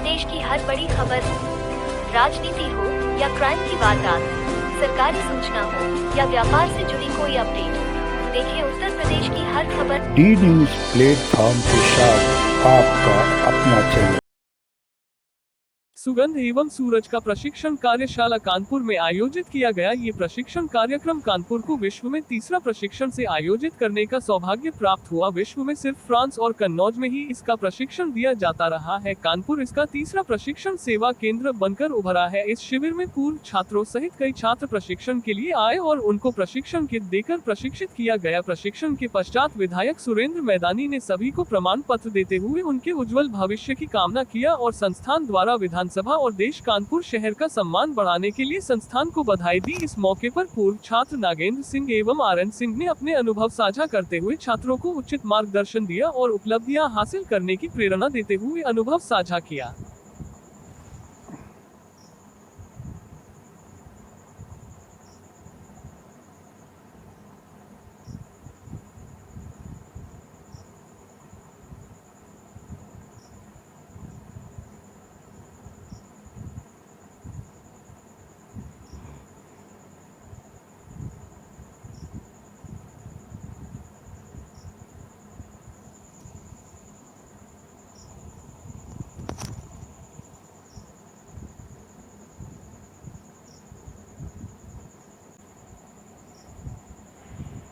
प्रदेश की हर बड़ी खबर, राजनीति हो या क्राइम की वारदात, सरकारी सूचना हो या व्यापार से जुड़ी कोई अपडेट, देखिए उत्तर प्रदेश की हर खबर डी न्यूज प्लेटफॉर्म के साथ आपका अपना चैनल। सुगंध एवं सूरज का प्रशिक्षण कार्यशाला कानपुर में आयोजित किया गया। ये प्रशिक्षण कार्यक्रम कानपुर को विश्व में तीसरा प्रशिक्षण से आयोजित करने का सौभाग्य प्राप्त हुआ। विश्व में सिर्फ फ्रांस और कन्नौज में ही इसका प्रशिक्षण दिया जाता रहा है। कानपुर इसका तीसरा प्रशिक्षण सेवा केंद्र बनकर उभरा है। इस शिविर में पूर्व छात्रों सहित कई छात्र प्रशिक्षण के लिए आए और उनको प्रशिक्षण किट देकर प्रशिक्षित किया गया। प्रशिक्षण के पश्चात विधायक सुरेंद्र मैदानी ने सभी को प्रमाण पत्र देते हुए उनके उज्जवल भविष्य की कामना किया और संस्थान द्वारा विधानसभा और देश कानपुर शहर का सम्मान बढ़ाने के लिए संस्थान को बधाई दी। इस मौके पर पूर्व छात्र नागेंद्र सिंह एवं आरएन सिंह ने अपने अनुभव साझा करते हुए छात्रों को उचित मार्गदर्शन दिया और उपलब्धियां हासिल करने की प्रेरणा देते हुए अनुभव साझा किया।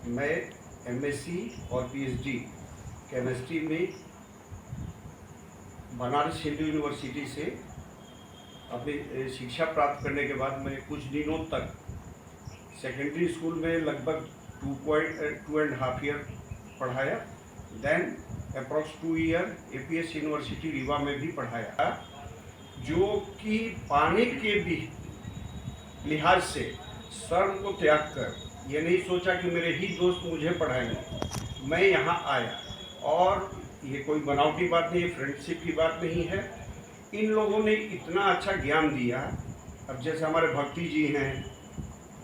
मैं एमएससी और पीएचडी केमिस्ट्री में बनारस हिंदू यूनिवर्सिटी से अपनी शिक्षा प्राप्त करने के बाद मैंने कुछ दिनों तक सेकेंडरी स्कूल में लगभग 2.5 ईयर पढ़ाया। Then approx 2 year APS university Rewa में भी पढ़ाया, जो कि पाने के भी लिहाज से शर्म को त्याग कर ये नहीं सोचा कि मेरे ही दोस्त मुझे पढ़ाएंगे। मैं यहाँ आया और ये कोई बनावटी बात नहीं है, फ्रेंडशिप की बात नहीं है। इन लोगों ने इतना अच्छा ज्ञान दिया। अब जैसे हमारे भक्ति जी हैं,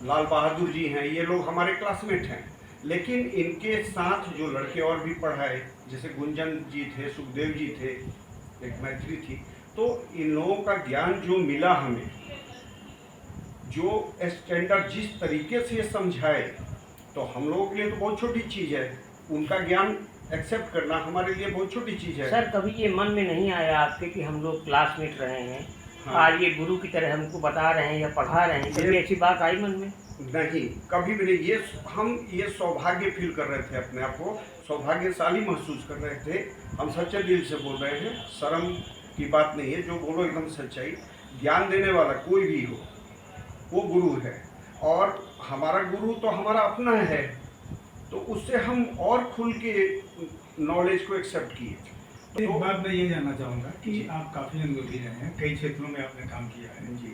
लाल बहादुर जी हैं, ये लोग हमारे क्लासमेट हैं, लेकिन इनके साथ जो लड़के और भी पढ़ाए, जैसे गुंजन जी थे, सुखदेव जी थे, एक मैत्री थी, तो इन लोगों का ज्ञान जो मिला हमें, जो स्टैंडर्ड जिस तरीके से समझाए, तो हम लोगों के लिए तो बहुत छोटी चीज़ है। उनका ज्ञान एक्सेप्ट करना हमारे लिए बहुत छोटी चीज़ है। सर, कभी ये मन में नहीं आया आपके कि हम लोग क्लासमेट रहे हैं, हाँ। आज ये गुरु की तरह हमको बता रहे हैं या पढ़ा रहे हैं, कभी ऐसी बात आई मन में? नहीं, कभी भी नहीं। हम ये सौभाग्य फील कर रहे थे, अपने आप को सौभाग्यशाली महसूस कर रहे थे। हम सच्चे दिल से बोल रहे हैं, शर्म की बात नहीं है, जो बोलो एकदम सच्चाई। ज्ञान देने वाला कोई भी हो वो गुरु है, और हमारा गुरु तो हमारा अपना है, तो उससे हम और खुल के नॉलेज को एक्सेप्ट किए। तो एक बात मैं ये जानना चाहूँगा कि आप काफ़ी अनुभवी रहे हैं, कई क्षेत्रों में आपने काम किया है जी।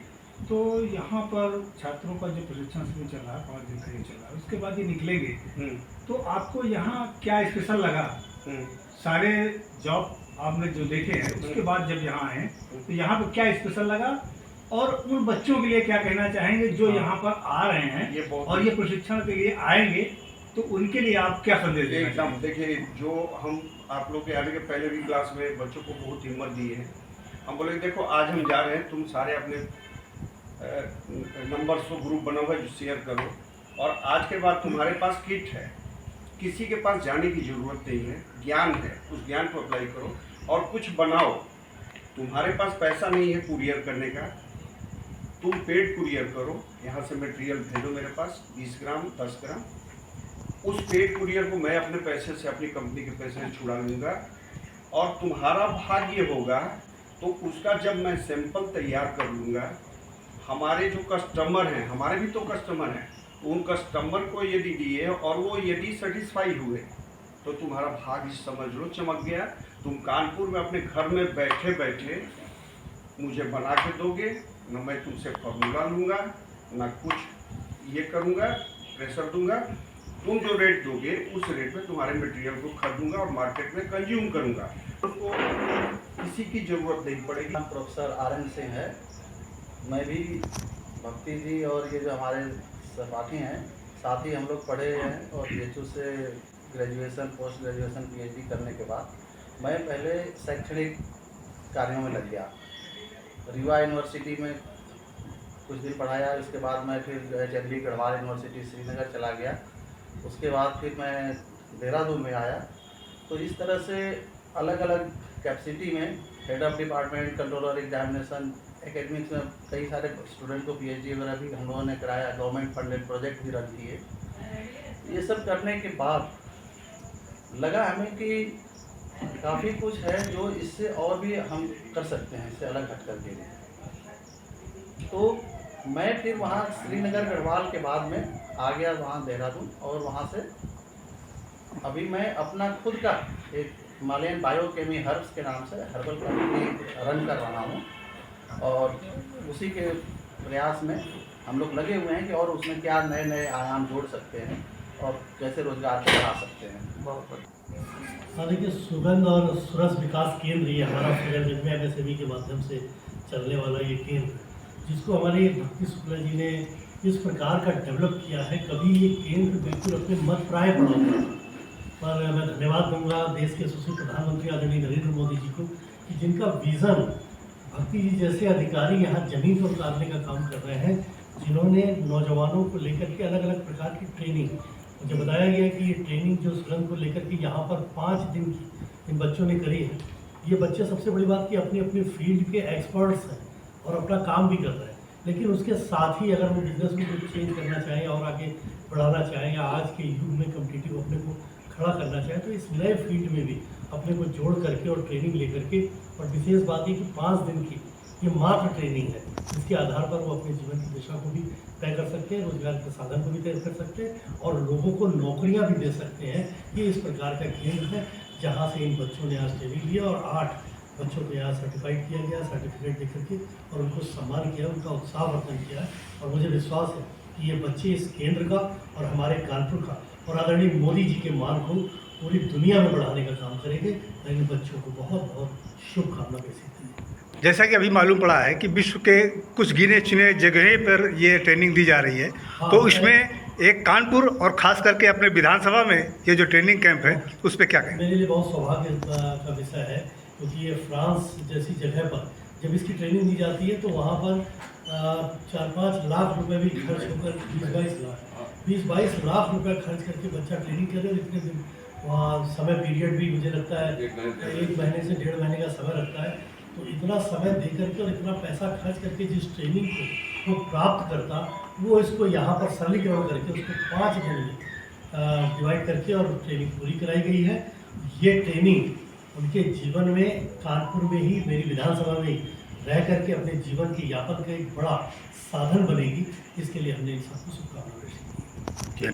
तो यहाँ पर छात्रों का जो प्रशिक्षण शुरू चल रहा है, 5 दिन का ये चल रहा है, उसके बाद ये निकलेंगे, तो आपको यहाँ क्या स्पेशल लगा? सारे जॉब आपने जो देखे हैं उसके बाद जब यहाँ आए तो यहाँ पर क्या स्पेशल लगा, और उन बच्चों के लिए क्या कहना चाहेंगे जो यहाँ पर आ रहे हैं और ये प्रशिक्षण के लिए आएंगे, तो उनके लिए आप क्या संदेश देना एकदम देखिए, जो हम आप लोग के आने के पहले भी क्लास में बच्चों को बहुत हिम्मत दी है। हम बोले देखो, आज हम जा रहे हैं, तुम सारे अपने नंबर्स को ग्रुप बना हुआ है जो शेयर करो, और आज के बाद तुम्हारे पास किट है, किसी के पास जाने की ज़रूरत नहीं है, ज्ञान है, उस ज्ञान को अप्लाई करो और कुछ बनाओ। तुम्हारे पास पैसा नहीं है कुरियर करने का, तुम पेड कुरियर करो, यहाँ से मटेरियल भेजो मेरे पास 20 ग्राम 10 ग्राम, उस पेड कुरियर को मैं अपने पैसे से, अपनी कंपनी के पैसे से छुड़ा लूँगा, और तुम्हारा भाग्य होगा तो उसका जब मैं सैंपल तैयार कर लूँगा, हमारे जो कस्टमर हैं, हमारे भी तो कस्टमर हैं, उन कस्टमर को यदि दिए और वो यदि सेटिस्फाई हुए, तो तुम्हारा भाग्य समझ लो चमक गया। तुम कानपुर में अपने घर में बैठे बैठे मुझे बना के दोगे, न मैं तुमसे फॉर्मूला लूँगा, न कुछ ये करूँगा, प्रेशर दूंगा। तुम जो रेट दोगे उस रेट में तुम्हारे मटेरियल को खरीदूंगा और मार्केट में कंज्यूम करूँगा, उसको किसी की ज़रूरत नहीं पड़ेगी। नाम प्रोफेसर आरएन सिंह है। मैं भी भक्ति जी और ये जो हमारे सहपाठी हैं, साथ ही हम लोग पढ़े हैं, और जेचू से ग्रेजुएशन, पोस्ट ग्रेजुएशन, पीएचडी करने के बाद मैं पहले शैक्षणिक कार्यों में लग गया। रीवा यूनिवर्सिटी में कुछ दिन पढ़ाया। उसके बाद मैं फिर चंडीगढ़ गढ़वाल यूनिवर्सिटी श्रीनगर चला गया। उसके बाद फिर मैं देहरादून में आया। तो इस तरह से अलग अलग कैपेसिटी में head of department, controller examination, academics में कई सारे स्टूडेंट को पीएचडी वगैरह भी हम लोगों ने कराया, गवर्नमेंट फंडेड प्रोजेक्ट भी रन किए। ये सब करने के बाद लगा हमें कि काफ़ी कुछ है जो इससे और भी हम कर सकते हैं, इससे अलग हट करके। तो मैं फिर वहाँ श्रीनगर गढ़वाल के बाद में आ गया वहाँ देहरादून, और वहाँ से अभी मैं अपना खुद का एक हिमालयन बायोकेमी हर्ब्स के नाम से हर्बल कंपनी रन कर रहा हूँ। और उसी के प्रयास में हम लोग लगे हुए हैं कि और उसमें क्या नए नए आयाम जोड़ सकते हैं और कैसे रोजगार को बढ़ा सकते हैं। हाँ, देखिए, सुगंध और सुरस विकास केंद्र ये हमारा MSME के माध्यम से चलने वाला ये केंद्र, जिसको हमारे भक्ति शुक्ला जी ने इस प्रकार का डेवलप किया है। कभी ये केंद्र बिल्कुल अपने मत प्राय पड़ा हुआ था, पर मैं धन्यवाद दूंगा देश के यशस्वी प्रधानमंत्री आदरणीय नरेंद्र मोदी जी को कि जिनका विज़न भक्ति जी जैसे अधिकारी यहाँ जमीन पर उतारने का काम कर रहे हैं, जिन्होंने नौजवानों को लेकर के अलग अलग प्रकार की ट्रेनिंग, मुझे बताया गया कि ये ट्रेनिंग जो सुगंध को लेकर के यहाँ पर 5 दिन की इन बच्चों ने करी है। ये बच्चे, सबसे बड़ी बात कि अपनी अपनी फील्ड के एक्सपर्ट्स हैं और अपना काम भी कर रहे हैं, लेकिन उसके साथ ही अगर वो बिजनेस में कुछ चेंज करना चाहें और आगे बढ़ाना चाहें या आज के युग में कम्पिटिटिव अपने को खड़ा करना चाहें, तो इस नए फील्ड में भी अपने को जोड़ करके और ट्रेनिंग लेकर के, और विशेष बात ये कि 5 दिन की ये मात्र ट्रेनिंग है, जिसके आधार पर वो अपने जीवन की दिशा को भी तय कर सकते हैं, रोजगार के साधन को भी तय कर सकते हैं और लोगों को नौकरियां भी दे सकते हैं। ये इस प्रकार का केंद्र है जहां से इन बच्चों ने आज ट्रेनिंग लिया और 8 बच्चों को यहाँ सर्टिफाइड किया गया, सर्टिफिकेट दे करके, और उनको सम्मान किया, उनका उत्साहवर्धन किया। और मुझे विश्वास है कि ये बच्चे इस केंद्र का और हमारे कानपुर का और आदरणीय मोदी जी के मान को पूरी दुनिया में बढ़ाने का काम करेंगे। मैं इन बच्चों को बहुत बहुत शुभकामना भेजती हूँ। जैसा कि अभी मालूम पड़ा है कि विश्व के कुछ गिने चुने जगह पर ये ट्रेनिंग दी जा रही है, तो उसमें एक कानपुर और ख़ास करके अपने विधानसभा में ये जो ट्रेनिंग कैंप है उस पर क्या कहें? मेरे लिए बहुत सौभाग्य का विषय है, क्योंकि ये फ्रांस जैसी जगह पर जब इसकी ट्रेनिंग दी जाती है तो वहाँ पर 4-5 लाख रुपए भी खर्च होकर 20-22 लाख रुपए खर्च करके बच्चा ट्रेनिंग कर रहे हैं। इतने दिन वहाँ समय पीरियड भी मुझे लगता है 1 महीने से 1.5 महीने का समय लगता है। तो इतना समय दे करके और इतना पैसा खर्च करके जिस ट्रेनिंग को वो प्राप्त करता, वो इसको यहाँ पर सरलीकरण करके उसको 5 दिन में डिवाइड करके और ट्रेनिंग पूरी कराई गई है। ये ट्रेनिंग उनके जीवन में कानपुर में ही, मेरी विधानसभा में ही रह करके अपने जीवन के यापन का एक बड़ा साधन बनेगी। इसके लिए हमने इन सबको शुभकामनाएं दी।